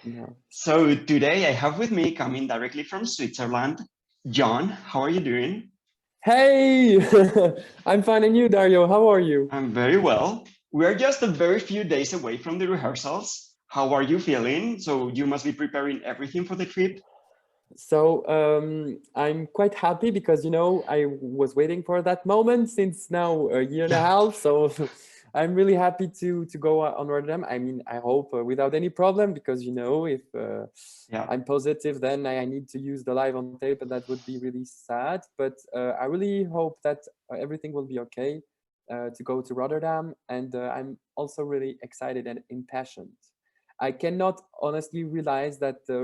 Yeah. So today I have with me, coming directly from Switzerland, John. How are you doing? Hey, I'm fine, and you, Dario? How are you? I'm very well. We are just a very few days away from the rehearsals. How are you feeling? So you must be preparing everything for the trip. So I'm quite happy because I was waiting for that moment since now a year and a Yeah, half. So I'm really happy to go on Rotterdam. I mean, I hope without any problem because if yeah. I'm positive, then I need to use the live on tape, and that would be really sad. But I really hope that everything will be okay to go to Rotterdam, and I'm also really excited and impassioned. I cannot honestly realize that the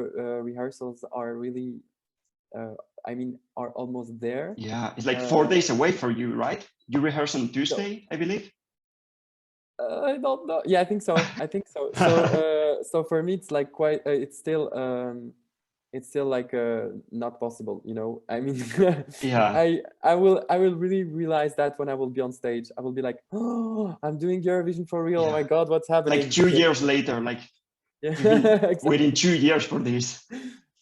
rehearsals are really, uh, are almost there. Yeah, it's like four Uh, days away for you, right? You rehearse on so Tuesday, I believe. I don't know. Yeah, I think so. I think so. So for me, it's like quite. It's still like not possible. I mean, Yeah, I will really realize that when I will be on stage. I will be like, oh, I'm doing Eurovision for real. Oh yeah. my God, what's Like happening? 2 years later, like Yeah, you've been waiting exactly. 2 years for this.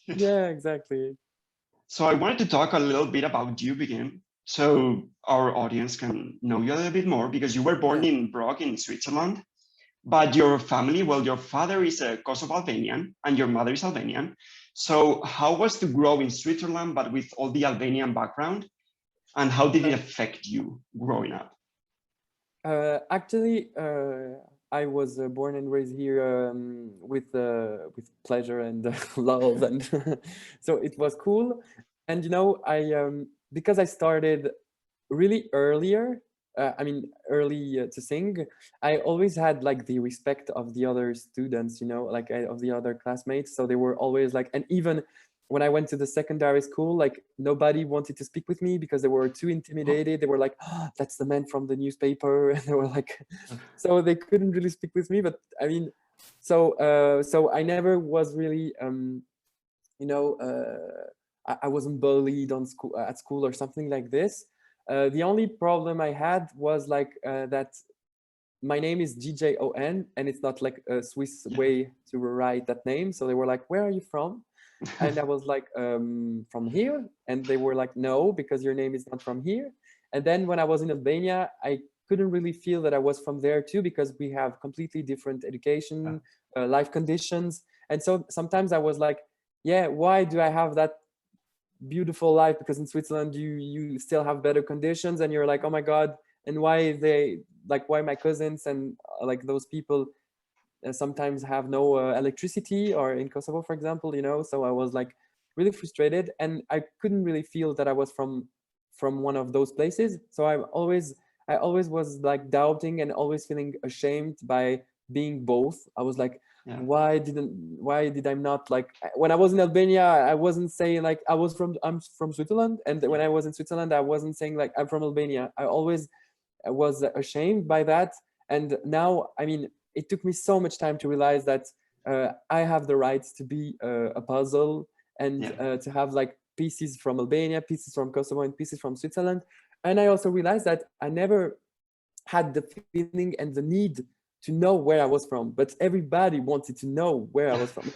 Yeah, exactly. So I wanted to talk a little bit about you again, so our audience can know you a little bit more, because you were born Yeah. in Prague in Switzerland, but your family, well, your father is a Kosovo Albanian and your mother is Albanian. So how was to grow in Switzerland, but with all the Albanian background? And how did it Uh, affect you growing up? Actually, I was born and raised here with pleasure and love, and so it was cool. And I because I started really earlier. Early to sing. I always had like the respect of the other students, like of the other classmates. So they were always like, and even when I went to the secondary school, like nobody wanted to speak with me because they were too Oh, intimidated. They were like, oh, that's the man from the newspaper. And they were like, so they couldn't really speak with me. But I mean, so I never was really, you know, I wasn't bullied on school at school or something like this. The only problem I had was like that my name is GJON and it's not like a Swiss yeah. way to write that name. So they were like, where are you from? And I was like, from here. And they were like, no, because your name is not from here. And then when I was in Albania, I couldn't really feel that I was from there too, because we have completely different Yeah. education, life conditions. And so sometimes I was like, yeah, why do I have that beautiful life? Because in Switzerland, you still have better conditions, and you're like, oh my God, and why my cousins and like those people sometimes have no electricity, or in Kosovo, for example, so I was like really frustrated, and I couldn't really feel that I was from one of those places. So I always was like doubting and always feeling ashamed by being both. I was like, Yeah. why did I not, like, when I was in Albania, I wasn't saying like I'm from Switzerland, and when Yeah. I was in Switzerland, I wasn't saying like I'm from Albania. I always was ashamed by that. And now, I mean, it took me so much time to realize that I have the right to be a puzzle, and Yeah. to have like pieces from Albania, pieces from Kosovo, and pieces from Switzerland. And I also realized that I never had the feeling and the need to know where I was from, but everybody wanted to know where I was from.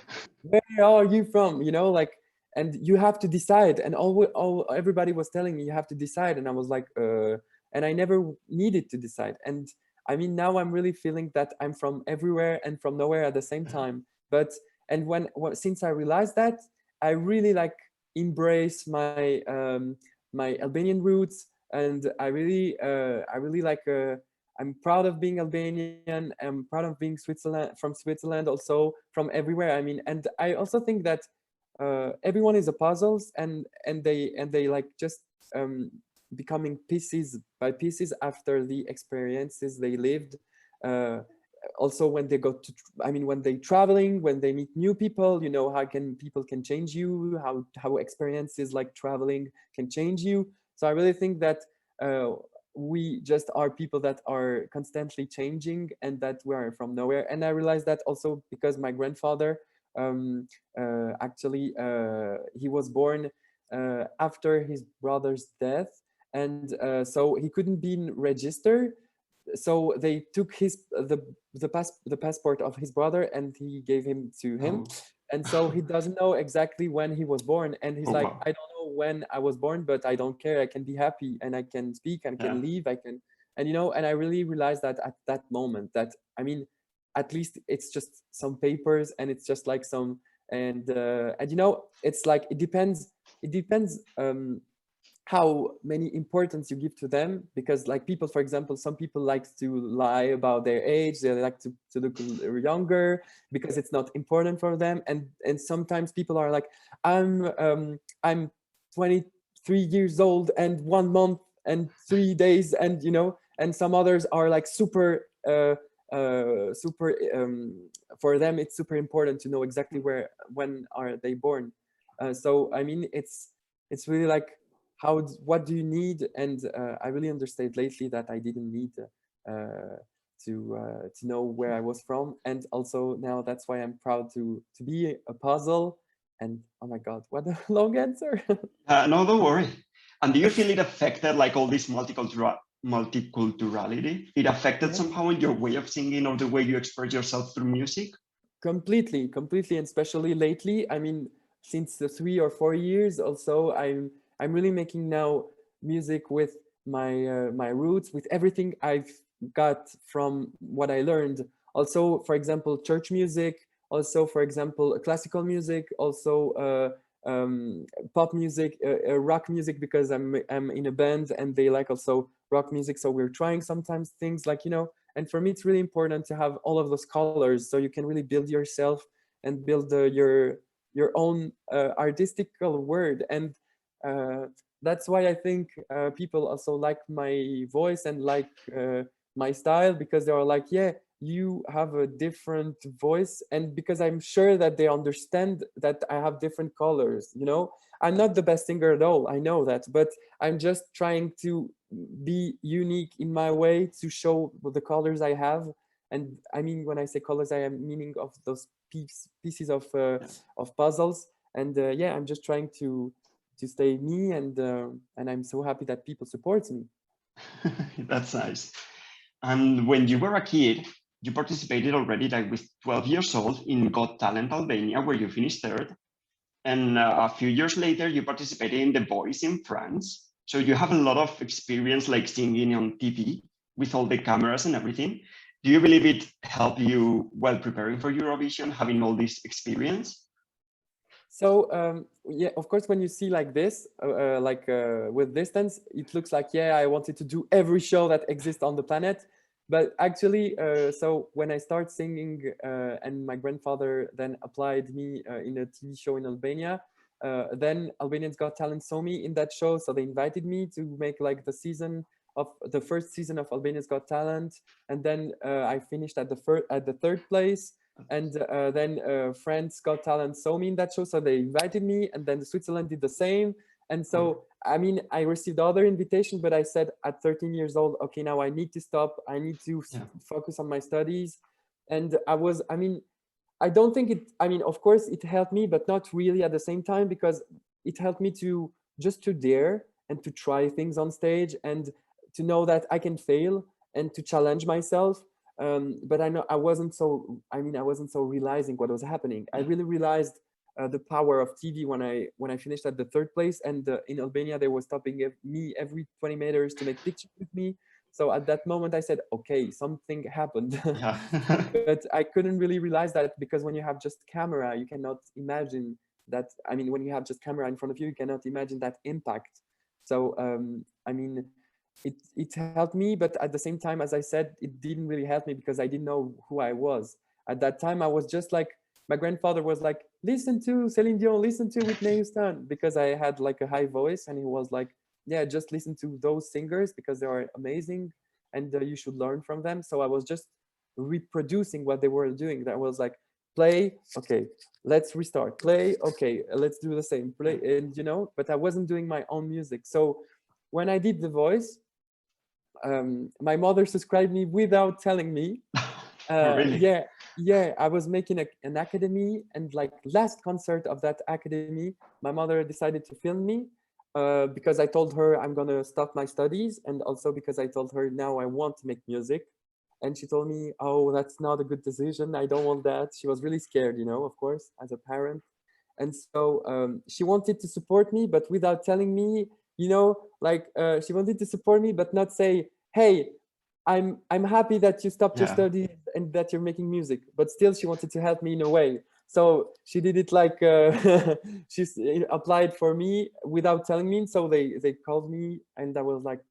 Where are you from? Like, and you have to decide. And all everybody was telling me you have to decide, and I was like, and I never needed to decide. And I mean, now I'm really feeling that I'm from everywhere and from nowhere at the same time. But and since I realized that, I really like embrace my Albanian roots, and I really like. I'm proud of being Albanian. I'm proud of being Switzerland, also from everywhere. I mean, and I also think that everyone is a puzzles, and they like just um, becoming pieces by pieces after the experiences they lived. Uh, Also, when they go to, I mean, when they traveling, when they meet new people, how can people can change you, how experiences like traveling can change you. So I really think that uh, we just are people that are constantly changing, and that we are from nowhere. And I realized that also because my grandfather, actually, he was born after his brother's death, and so he couldn't be registered. so they took the passport of his brother and he gave him to him. Oh, And so he doesn't know exactly when he was born, and he's oh like, wow. I don't know when I was born, but I don't care. I can be happy and I can speak and Yeah. can leave. I can, and and I really realized that at that moment that, I mean, at least it's just some papers and it's just like some, and it's like, it depends how many importance you give to them, because like people, for example, some people like to lie about their age, they like to look younger because it's not important for them, and sometimes people are like, I'm 23 years old and 1 month and 3 days, and some others are like super super for them it's super important to know exactly when are they born. So I mean, it's really like, what do you need? And I really understood lately that I didn't need to know where I was from, and also now that's why I'm proud to be a puzzle. And oh my god, what a long answer. No, don't worry. And do you feel it affected, like all this multiculturality? It affected Yeah, somehow in your way of singing or the way you express yourself through music? completely, and especially lately. I mean, since the 3 or 4 years also, I'm really making now music with my roots, with everything I've got from what I learned. Also, for example, church music. Also, for example, classical music. Also, pop music, rock music, because I'm in a band and they like also rock music. So we're trying sometimes things like, and for me it's really important to have all of those colors so you can really build yourself and build your own artistical word. And uh, that's why I think people also like my voice and like my style, because they are like, yeah, you have a different voice, and because I'm sure that they understand that I have different colors. I'm not the best singer at all, I know that, but I'm just trying to be unique in my way to show the colors I have. And I mean, when I say colors, I am meaning of those pieces Yeah. of puzzles. And yeah, I'm just trying to stay me, and I'm so happy that people support me. That's nice. And when you were a kid, you participated already, like with 12 years old, in Got Talent Albania, where you finished third. And a few years later, you participated in The Voice in France. So you have a lot of experience, like singing on TV with all the cameras and everything. Do you believe it helped you while preparing for Eurovision, having all this experience? So yeah, of course, when you see like this, with distance, it looks like, yeah, I wanted to do every show that exists on the planet. But actually, so when I start singing, and my grandfather then applied me in a TV show in Albania, then Albanians Got Talent saw me in that show, so they invited me to make like the first season of Albanians Got Talent, and then I finished at the third place. And then France Got Talent saw me in that show, so they invited me, and then Switzerland did the same. And so I mean, I received other invitation, but I said at 13 years old, okay, now I need to stop, I need to Yeah. focus on my studies. And I mean, I don't think I mean, of course it helped me, but not really at the same time, because it helped me to just to dare and to try things on stage, and to know that I can fail and to challenge myself. But I know I wasn't so, I mean, I wasn't so realizing what was happening. I Yeah. really realized the power of TV when I finished at the third place, and in Albania they were stopping me every 20 meters to make pictures with me. So at that moment I said, okay, something happened. Yeah. But I couldn't really realize that, because when you have just camera, you cannot imagine that. I mean, when you have just camera in front of you, you cannot imagine that impact. So I mean, it helped me, but at the same time, as I said, it didn't really help me, because I didn't know who I was at that time. I was just like, my grandfather was like, listen to Celine Dion, listen to Whitney Houston, because I had like a high voice, and he was like, yeah, just listen to those singers because they are amazing, and you should learn from them. So I was just reproducing what they were doing. That was like, play, okay, let's restart, play, okay, let's do the same, play, and but I wasn't doing my own music. So when I did The Voice, my mother subscribed me without telling me. Really? Yeah, I was making an academy, and like last concert of that academy, my mother decided to film me. because I told her I'm gonna stop my studies, and also because I told her now I want to make music. And she told me, "Oh, that's not a good decision. I don't want that." She was really scared, you know, of course, as a parent. And so she wanted to support me, but without telling me, you know, like she wanted to support me, but not say, "Hey, I'm happy that you stopped your Yeah. studies and that you're making music." But still, she wanted to help me in a way. So she did it like she's applied for me without telling me. So they called me, and I was like,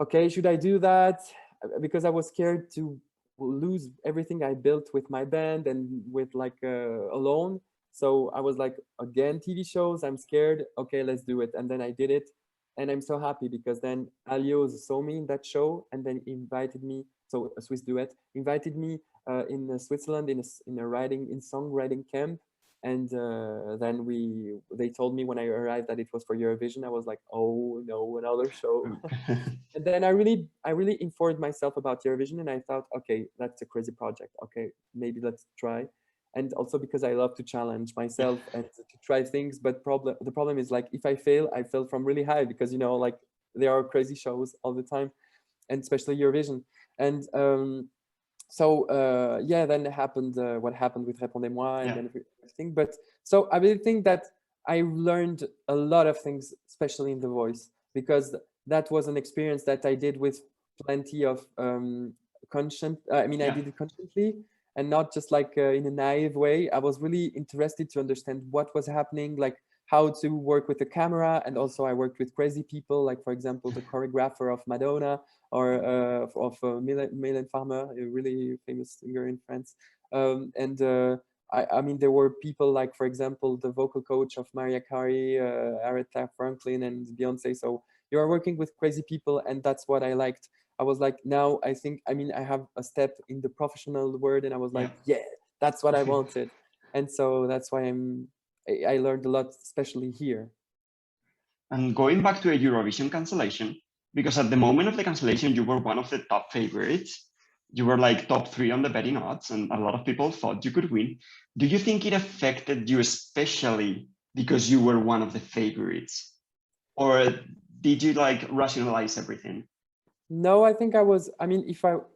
okay, should I do that? Because I was scared to lose everything I built with my band and with like alone. So I was like, again, TV shows, I'm scared. Okay, let's do it. And then I did it. And I'm so happy because then Alios saw me in that show and then invited me. So a Swiss duet invited me in Switzerland in a writing, in songwriting camp. And then they told me when I arrived that it was for Eurovision. I was like, oh no, another show. And then I really informed myself about Eurovision, and I thought, okay, that's a crazy project. Okay, maybe let's try. And also because I love to challenge myself and to try things. But the problem is like if I fail from really high because you know like there are crazy shows all the time, and especially Eurovision. And so yeah, then it happened what happened with Répondez-moi and Yeah. then everything. But so I really think that I learned a lot of things, especially in the voice, because that was an experience that I did with plenty of conscient. I mean, I Yeah. did it consciously and not just like in a naive way. I was really interested to understand what was happening, like how to work with the camera, and also I worked with crazy people, like for example the choreographer of Madonna or of Mylène Farmer, a really famous singer in France. And I mean, there were people like, for example, the vocal coach of Mariah Carey, Aretha Franklin, and Beyonce. So you are working with crazy people, and that's what I liked. I was like, now I think, I mean, I have a step in the professional world, and I was Yeah. like, yeah, that's what I wanted. And so that's why I learned a lot, especially here. And going back to a Eurovision cancellation, because at the moment of the cancellation, you were one of the top favorites. You were like top 3 on the betting odds, and a lot of people thought you could win. Do you think it affected you, especially because you were one of the favorites? Or did you like rationalize everything? No, I think I was. I mean,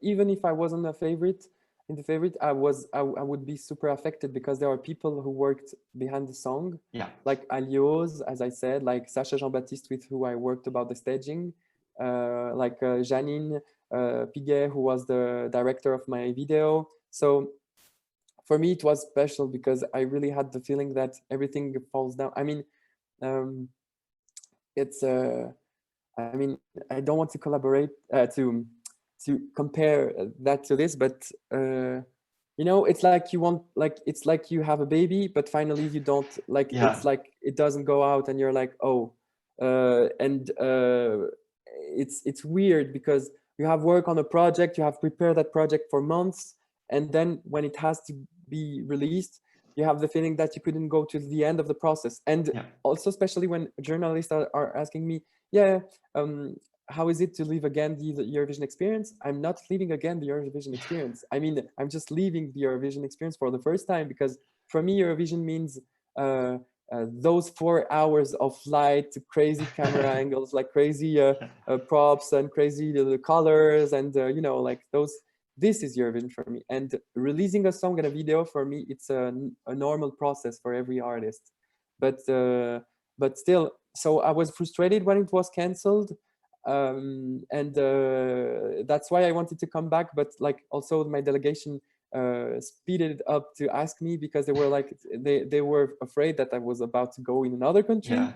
even if I wasn't a favorite in the favorite, I would be super affected because there are people who worked behind the song, Yeah. like Alios, as I said, like Sacha Jean-Baptiste, with who I worked about the staging, like Janine Piguet, who was the director of my video. So for me, it was special because I really had the feeling that everything falls down. I mean, um, it's I mean, I don't want to collaborate to compare that to this, but you know, it's like you want, like it's like you have a baby, but finally you don't, like Yeah. it's like it doesn't go out, and you're like, oh, and it's weird because you have work on a project, you have prepared that project for months, and then when it has to be released, you have the feeling that you couldn't go to the end of the process. And Yeah. also, especially when journalists are asking me, yeah, how is it to live again the Eurovision experience? I'm not living again the Eurovision experience. I mean, I'm just leaving the Eurovision experience for the first time, because for me, Eurovision means those 4 hours of light, crazy camera angles, like crazy props and crazy colors, and you know, like those. This is Eurovision for me. And releasing a song and a video, for me, it's a normal process for every artist. But still, so I was frustrated when it was cancelled, and that's why I wanted to come back. But like also my delegation speeded up to ask me, because they were like they were afraid that I was about to go in another country, Yeah.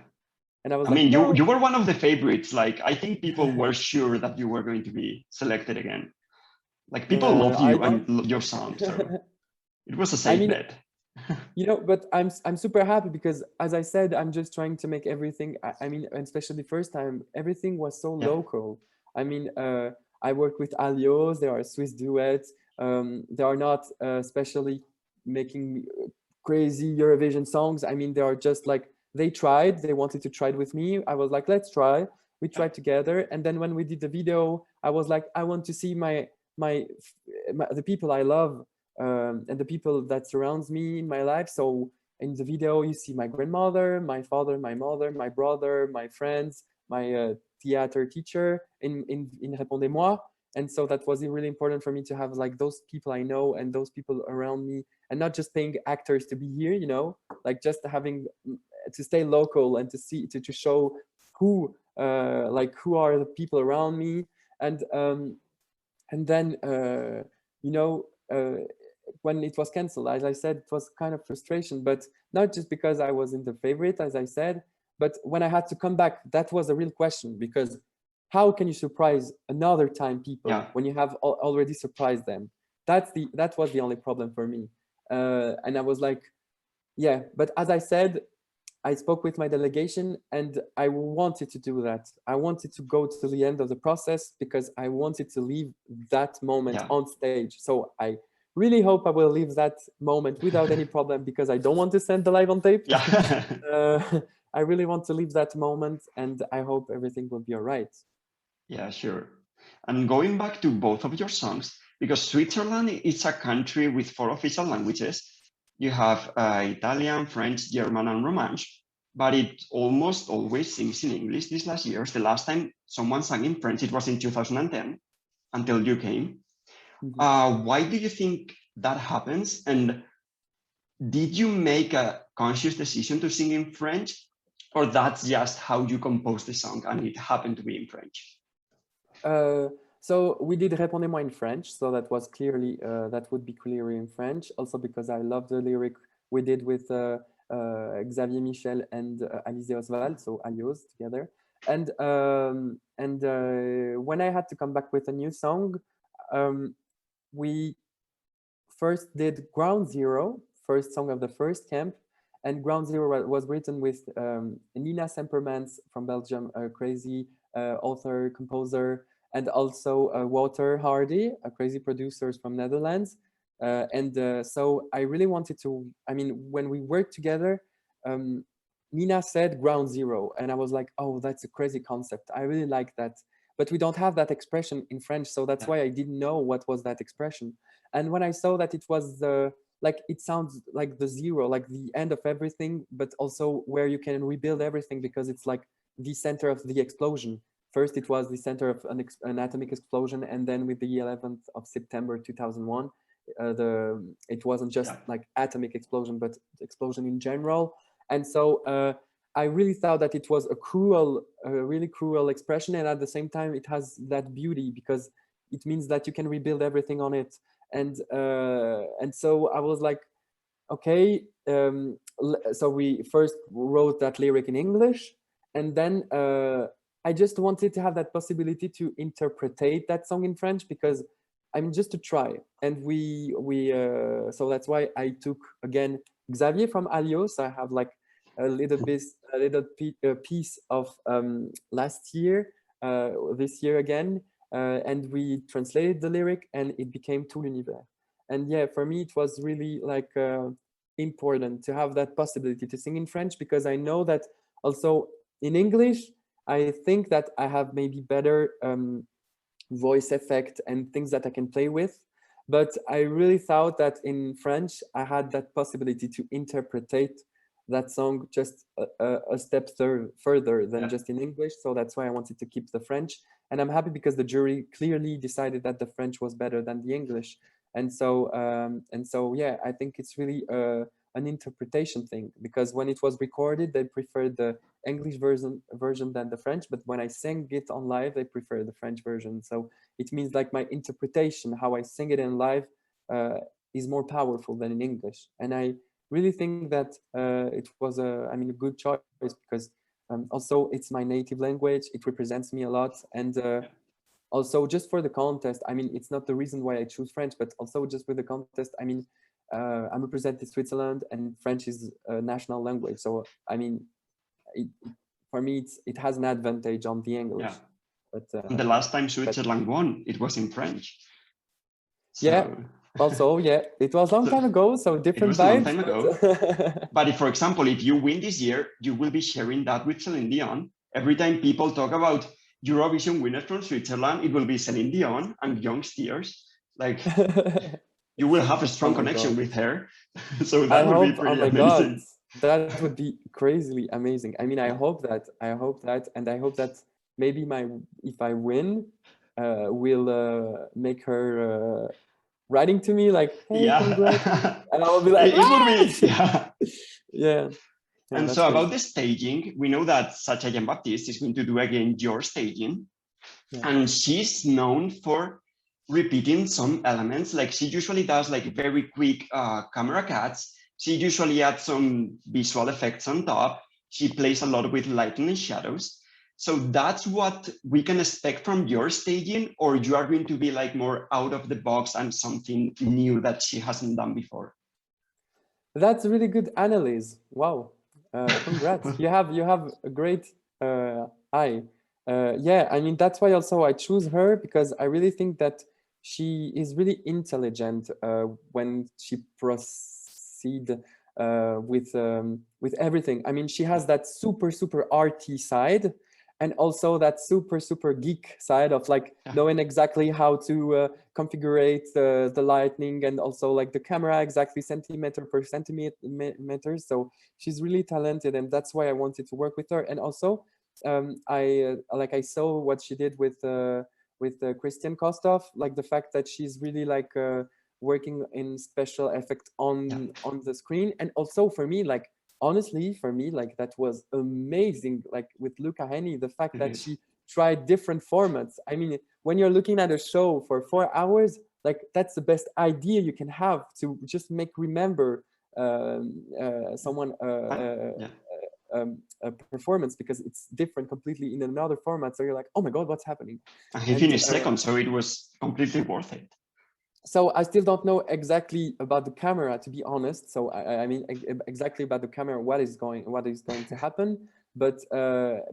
and I was I like, mean, no. you were one of the favorites. Like, I think people were sure that you were going to be selected again. Like, people loved I you don't. and your song, so it was a I safe mean, bet. you know, but I'm super happy because, as I said, I'm just trying to make everything. I mean, and especially the first time, everything was so Yeah. local. I mean, I work with Alios. There are Swiss duets. They are not especially making crazy Eurovision songs. I mean, they are just like, they tried. They wanted to try it with me. I was like, let's try. We Yeah. tried together, and then when we did the video, I was like, I want to see my the people I love, and the people that surrounds me in my life. So in the video, you see my grandmother, my father, my mother, my brother, my friends, my theater teacher in Répondez-moi. And so that was really important for me to have like those people I know and those people around me, and not just paying actors to be here, you know, like just having to stay local and to see to show who who are the people around me. And then you know, when it was canceled, as I said, it was kind of frustration, but not just because I wasn't the favorite, as I said, but when I had to come back, that was a real question, because how can you surprise another time people when you have already surprised them? That was the only problem for me. And I was like, yeah, but as I said, I spoke with my delegation and I wanted to do that. I wanted to go to the end of the process because I wanted to leave that moment on stage. So I really hope I will leave that moment without any problem, because I don't want to send the live on tape. I really want to leave that moment, and I hope everything will be all right. Yeah, sure. And going back to both of your songs, because Switzerland is a country with 4 official languages. You have Italian, French, German, and Romance, but it almost always sings in English these last years. The last time someone sang in French, it was in 2010, until you came. Why do you think that happens? And did you make a conscious decision to sing in French, or that's just how you composed the song and it happened to be in French? So we did Répondez-moi in French, so that was clearly, that would be clearly in French, also because I love the lyric we did with Xavier Michel and Alizé Oswald, so Años together. And when I had to come back with a new song, we first did Ground Zero, first song of the first camp, and Ground Zero was written with Nina Sempermans from Belgium, a crazy author, composer, and also Walter Hardy, a crazy producer from Netherlands. So I really wanted to, I mean, when we worked together, Nina said Ground Zero, and I was like, oh, that's a crazy concept. I really like that. But we don't have that expression in French, so that's why I didn't know what was that expression. And when I saw that it was like, it sounds like the zero, like the end of everything, but also where you can rebuild everything, because it's like the center of the explosion. First, it was the center of an atomic explosion, and then with the 11th of September 2001, it wasn't just like atomic explosion, but explosion in general. And so I really thought that it was a really cruel expression, and at the same time, it has that beauty because it means that you can rebuild everything on it. And so I was like, okay. So we first wrote that lyric in English, and then I just wanted to have that possibility to interpretate that song in French, because I mean, just to try. And so that's why I took again Xavier from Alios. I have like a little piece of last year, this year again, and we translated the lyric, and it became Tout l'univers. And yeah, for me, it was really like important to have that possibility to sing in French, because I know that also in English, I think that I have maybe better voice effect and things that I can play with. But I really thought that in French, I had that possibility to interpretate that song just a step further than just in English. So that's why I wanted to keep the French. And I'm happy because the jury clearly decided that the French was better than the English. And so yeah, I think it's really an interpretation thing, because when it was recorded, they preferred the English version than the French, but when I sang it on live, they prefer the French version. So it means like my interpretation, how I sing it in live, is more powerful than in English. And I really think that it was a good choice, because also it's my native language. It represents me a lot. And also just for the contest, I mean, it's not the reason why I choose French, but also just with the contest, I mean, I'm representing Switzerland, and French is a national language. So, I mean, for me, it has an advantage on the English. Yeah. But the last time Switzerland won, it was in French. So, yeah. Also, yeah, it was a long time ago, so different vibes. It was a long time ago. But if, for example, if you win this year, you will be sharing that with Celine Dion. Every time people talk about Eurovision winners from Switzerland, it will be Celine Dion and Young Steers. Like, you will have a Oh strong my connection God. with her. So I that would be hope, oh pretty my God, amazing. that would be crazily amazing. I mean, Yeah. I hope that, and I hope that maybe if I win, will make her writing to me like, hey, congrats. Yeah. And I will be like, It would be, "Ah!" yeah. Yeah, yeah, And that's so about crazy. the staging, we know that Sacha Jean-Baptiste is going to do again your staging. Yeah. And she's known for repeating some elements. Like she usually does like very quick camera cuts. She usually adds some visual effects on top. She plays a lot with lighting and shadows. So that's what we can expect from your staging, or you are going to be like more out of the box and something new that she hasn't done before. That's a really good analysis. Wow. Congrats. You have a great eye. Yeah, I mean that's why also I choose her because I really think that she is really intelligent when she proceed with everything. I mean she has that super arty side and also that super geek side of like Yeah. knowing exactly how to configure the lightning and also like the camera exactly centimeter per centimeter. So she's really talented, and that's why I wanted to work with her. And also, I saw what she did with Christian Kostov, like the fact that she's really like working in special effect Yeah. on the screen, and also for me like honestly for me like that was amazing like with Luca Heni, the fact It that is. she tried different formats. I mean when you're looking at a show for 4 hours, like that's the best idea you can have to just make remember someone Yeah. a performance because it's different completely in another format. So you're like, oh my God, what's happening? And he And finished second, so it was completely worth it. so I still don't know exactly about the camera, to be honest. So I mean exactly about the camera, what is going to happen. But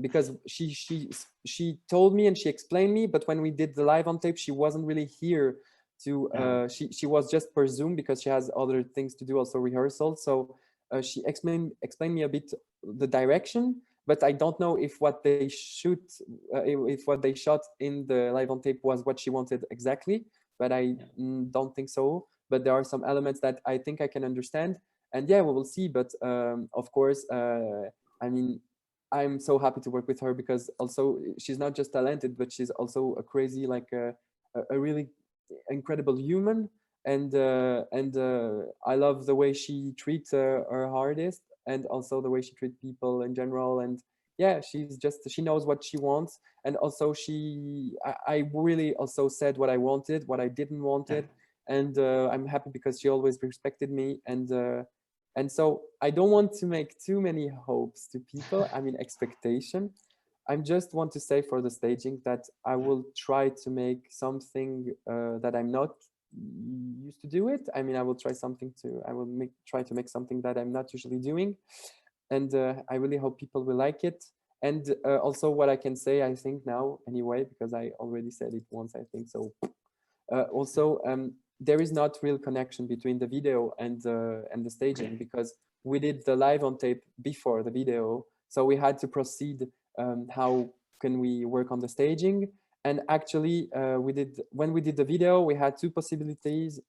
because she told me and she explained me, but when we did the live on tape, she wasn't really here to. She was just per Zoom because she has other things to do, also rehearsal. So she explained me a bit the direction, but I don't know if what they shoot, if what they shot in the live on tape was what she wanted exactly, but I don't think so. But there are some elements that I think I can understand, and yeah, we will see. But of course, I mean, I'm so happy to work with her because also she's not just talented, but she's also a crazy, like a really incredible human. And I love the way she treats her artist, and also the way she treats people in general. And yeah, she knows what she wants, and also I really also said what I wanted, what I didn't want Yeah. it, and I'm happy because she always respected me. And so I don't want to make too many hopes to people, I mean expectation. I just want to say for the staging that I will try to make something that I'm not used to do it. I mean, I will try to make something that I'm not usually doing. And I really hope people will like it. And also what I can say, I think now anyway, because I already said it once, I think so. Also, there is not real connection between the video and the staging, Okay. because we did the live on tape before the video, so we had to proceed. How can we work on the staging? And actually, when we did the video, we had two possibilities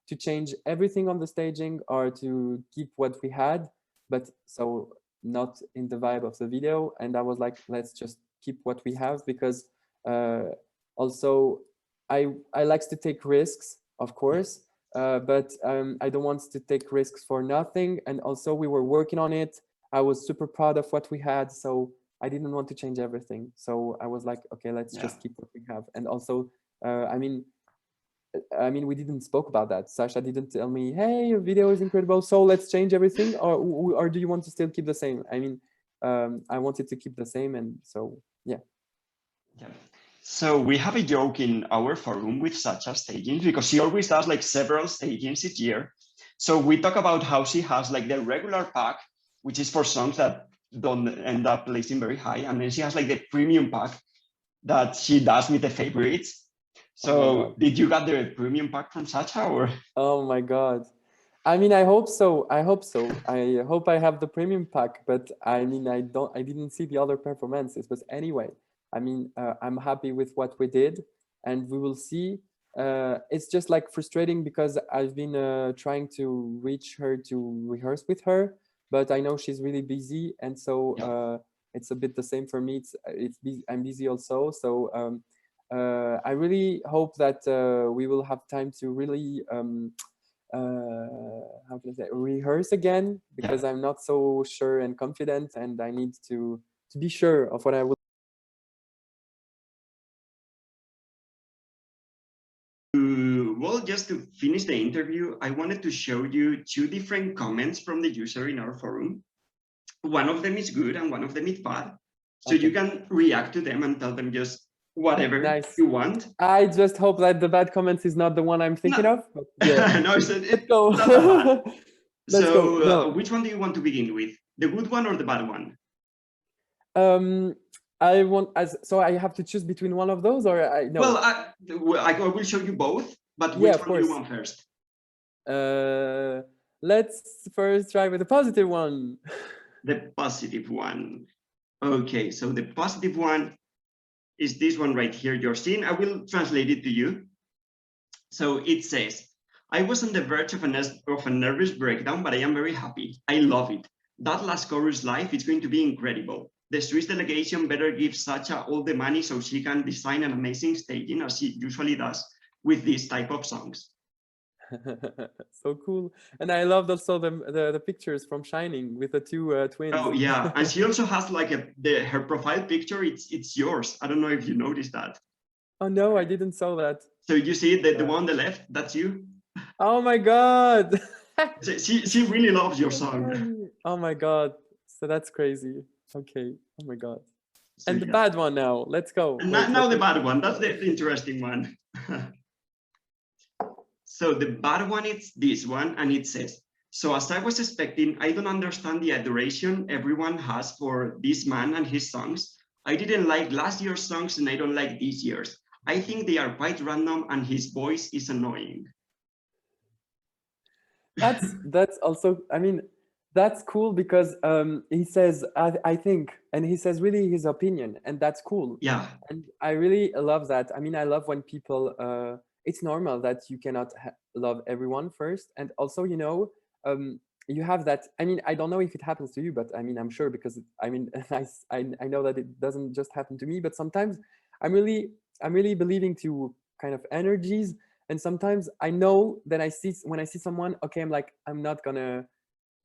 to change everything on the staging or to keep what we had, but so not in the vibe of the video. And I was like, let's just keep what we have, because also I like to take risks, of course, but I don't want to take risks for nothing. And also we were working on it. I was super proud of what we had, so I didn't want to change everything. So I was like, okay, let's just keep what we have. And also, I mean, we didn't spoke about that. Sasha didn't tell me, hey, your video is incredible, so let's change everything, or do you want to still keep the same? I mean, I wanted to keep the same, and so yeah. Yeah. So we have a joke in our forum with Sacha staging, because she always does like several stagings each year. So we talk about how she has like the regular pack, which is for songs that don't end up placing very high. And then she has like the premium pack that she does with the favorites. Oh my God. So did you get the premium pack from Sacha, or? Oh my God. I mean, I hope so. I hope so. I hope I have the premium pack, but I mean, I didn't see the other performances. But anyway, I mean, I'm happy with what we did, and we will see. it's just like frustrating because I've been trying to reach her to rehearse with her, but I know she's really busy, and so it's a bit the same for me. It's busy, I'm busy also, so I really hope that we will have time to really how can I say, rehearse again, because I'm not so sure and confident, and I need to be sure of what I will. Well, just to finish the interview, I wanted to show you two different comments from the user in our forum. One of them is good and one of them is bad. So you can react to them and tell them just whatever you want. I just hope that the bad comments is not the one I'm thinking of. Yeah. No, Let's go. not that bad. Let's go. No. Which one do you want to begin with? The good one or the bad one? So I have to choose between one of those, or I no. Well, I will show you both, but which one do you want first? Let's first try with the positive one. The positive one. Okay, so the positive one is this one right here you're seeing. I will translate it to you. So it says, I was on the verge of a nervous breakdown, but I am very happy. I love it. That last chorus live is going to be incredible. The Swiss delegation better give Sacha all the money so she can design an amazing staging, as she usually does with this type of songs. So cool. And I loved also the pictures from Shining with the two twins. Oh yeah, and she also has like her profile picture. It's yours. I don't know if you noticed that. Oh no, I didn't saw that. So you see the one on the left, that's you. Oh my god. she really loves your song. Oh my god. So that's crazy. Okay. Oh my god. So, and the bad one now. Let's go. Now the bad one. That's the interesting one. So the bad one is this one, and it says, so as I was expecting, I don't understand the adoration everyone has for this man and his songs. I didn't like last year's songs and I don't like this year's. I think they are quite random and his voice is annoying. That's also, I mean, that's cool because he says, I think, and he says really his opinion, and that's cool. Yeah. And I really love that. I mean, I love when people, it's normal that you cannot love everyone first. And also, you know, you have that, I mean, I don't know if it happens to you, but I mean, I'm sure, because I mean, I know that it doesn't just happen to me, but sometimes I'm really believing to kind of energies. And sometimes I know that when I see someone, okay, I'm like, I'm not gonna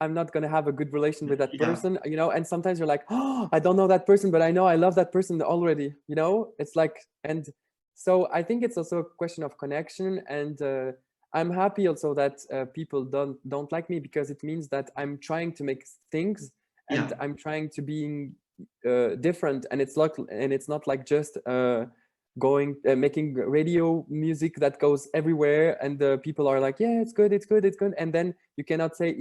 have a good relation with that person, you know. And sometimes you're like, oh, I don't know that person, but I know I love that person already, you know. It's like, and so I think it's also a question of connection. And I'm happy also that people don't like me, because it means that I'm trying to make things, and I'm trying to be different. And it's not like just making radio music that goes everywhere, and the people are like, yeah, it's good, and then you cannot say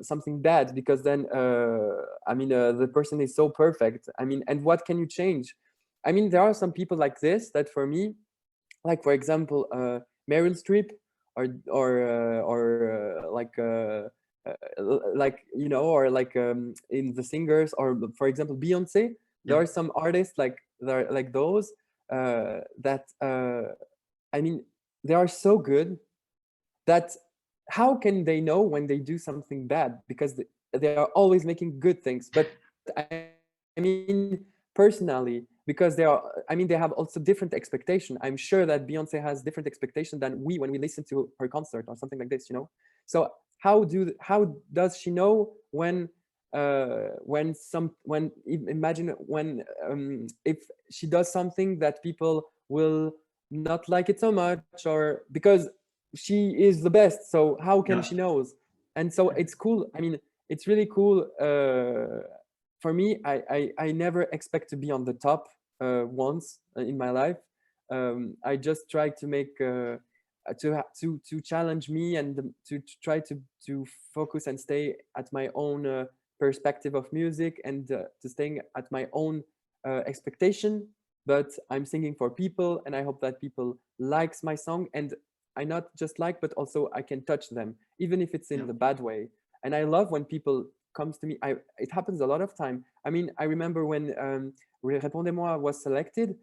something bad, because then I mean, the person is so perfect. I mean, and what can you change? I mean, there are some people like this that for me, like for example, Meryl Streep, or like, you know, or like in the singers, or for example Beyonce. There are some artists like those that I mean, they are so good that how can they know when they do something bad? Because they are always making good things. But I mean, personally, because they have also different expectation. I'm sure that Beyonce has different expectation than we when we listen to her concert or something like this, you know. So how does she know when imagine when if she does something that people will not like it so much, or because she is the best, so how can she knows? And so it's cool. I mean, it's really cool. For me, I never expect to be on the top once in my life. I just try to make to challenge me, and to try to focus and stay at my own perspective of music, and to staying at my own expectation. But I'm singing for people, and I hope that people likes my song, and I not just like, but also I can touch them, even if it's in the bad way. And I love when people comes to me. It happens a lot of time. I mean, I remember when Répondez-moi was selected,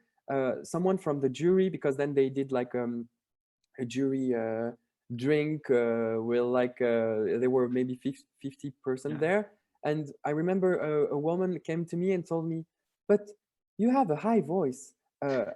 someone from the jury, because then they did like a jury drink with like there were maybe 50% there. And I remember a woman came to me and told me, but you have a high voice. I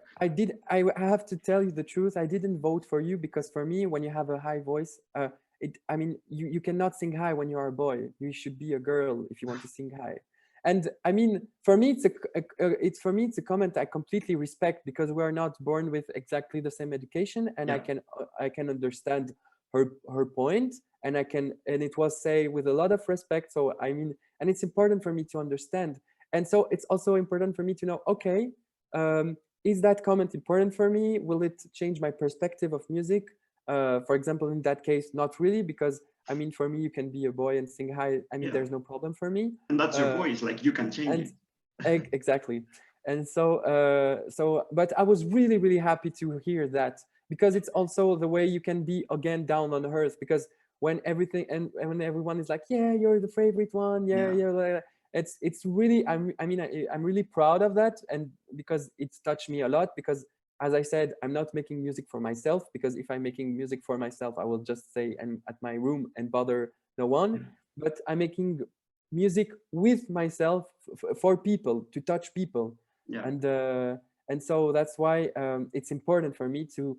have to tell you the truth. I didn't vote for you because for me, when you have a high voice, I mean, you cannot sing high when you are a boy. You should be a girl if you want to sing high. And I mean, for me, it's a comment I completely respect, because we are not born with exactly the same education, and I can understand her point, and it was say with a lot of respect. So I mean, and it's important for me to understand, and so it's also important for me to know, okay, is that comment important for me? Will it change my perspective of music? For example, in that case, not really, because I mean, for me, you can be a boy and sing high. I mean, there's no problem for me. And that's your voice, like you can change it. Exactly. And so, but I was really, really happy to hear that, because it's also the way you can be again down on earth, because when everything and when everyone is like, yeah, you're the favorite one. Yeah. It's really, I'm really proud of that. And because it's touched me a lot, because as I said, I'm not making music for myself, because if I'm making music for myself, I will just say I'm at my room and bother no one. But I'm making music with myself for people, to touch people. And so that's why it's important for me to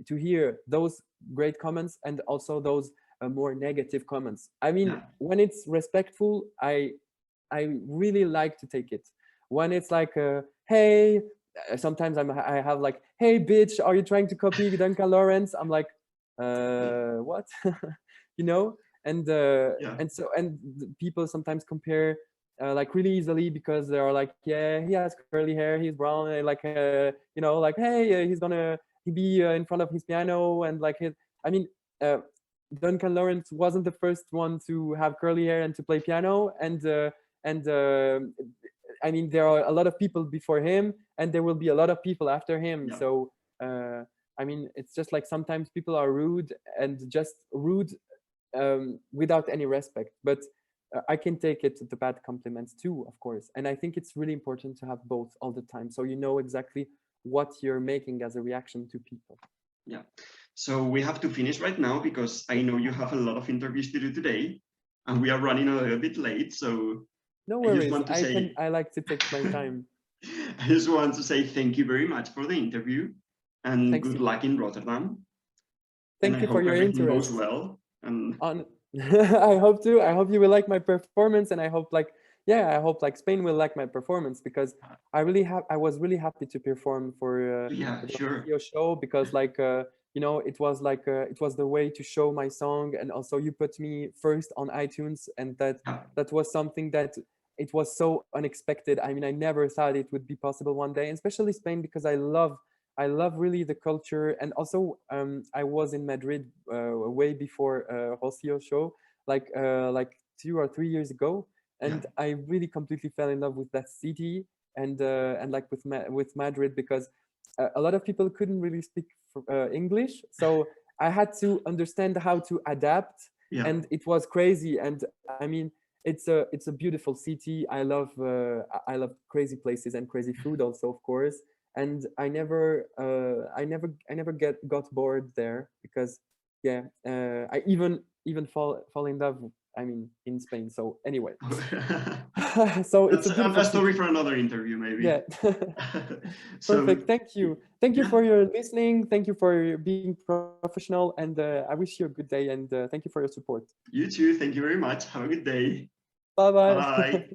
hear those great comments, and also those more negative comments. I mean, when it's respectful, I really like to take it. When it's like, hey, sometimes I have like, hey bitch, are you trying to copy Duncan Lawrence? I'm like, what? You know? And people sometimes compare like really easily, because they're like, yeah, he has curly hair, he's brown, and like you know, like, hey, he's gonna be in front of his piano, and like I mean, Duncan Lawrence wasn't the first one to have curly hair and to play piano, and I mean, there are a lot of people before him, and there will be a lot of people after him. So I mean, it's just like sometimes people are rude, and just rude without any respect. But I can take it, the bad compliments too, of course. And I think it's really important to have both all the time, so you know exactly what you're making as a reaction to people. Yeah. So we have to finish right now, because I know you have a lot of interviews to do today, and we are running a little bit late. So no worries. I like to take my time. I just want to say thank you very much for the interview, and Thanks good luck in Rotterdam. Thank you for your interest. Goes well. And I hope to. I hope you will like my performance, and I hope like Spain will like my performance, because I was really happy to perform for the show, because like you know, it was like it was the way to show my song, and also you put me first on iTunes, and that was something that it was so unexpected. I mean, I never thought it would be possible one day, and especially Spain, because I love really the culture. And also I was in Madrid way before Rocio's show, like 2 or 3 years ago, and I really completely fell in love with that city, and like with Madrid, because a lot of people couldn't really speak English, so I had to understand how to adapt, and it was crazy. And I mean, it's a beautiful city. I love crazy places and crazy food also, of course. And I never got bored there, because I even fall in love, I mean, in Spain. So anyway, so it's a story for another interview, maybe. Yeah. Perfect. Thank you for your listening. Thank you for being professional, and I wish you a good day, and thank you for your support. You too. Thank you very much. Have a good day. Bye. Bye.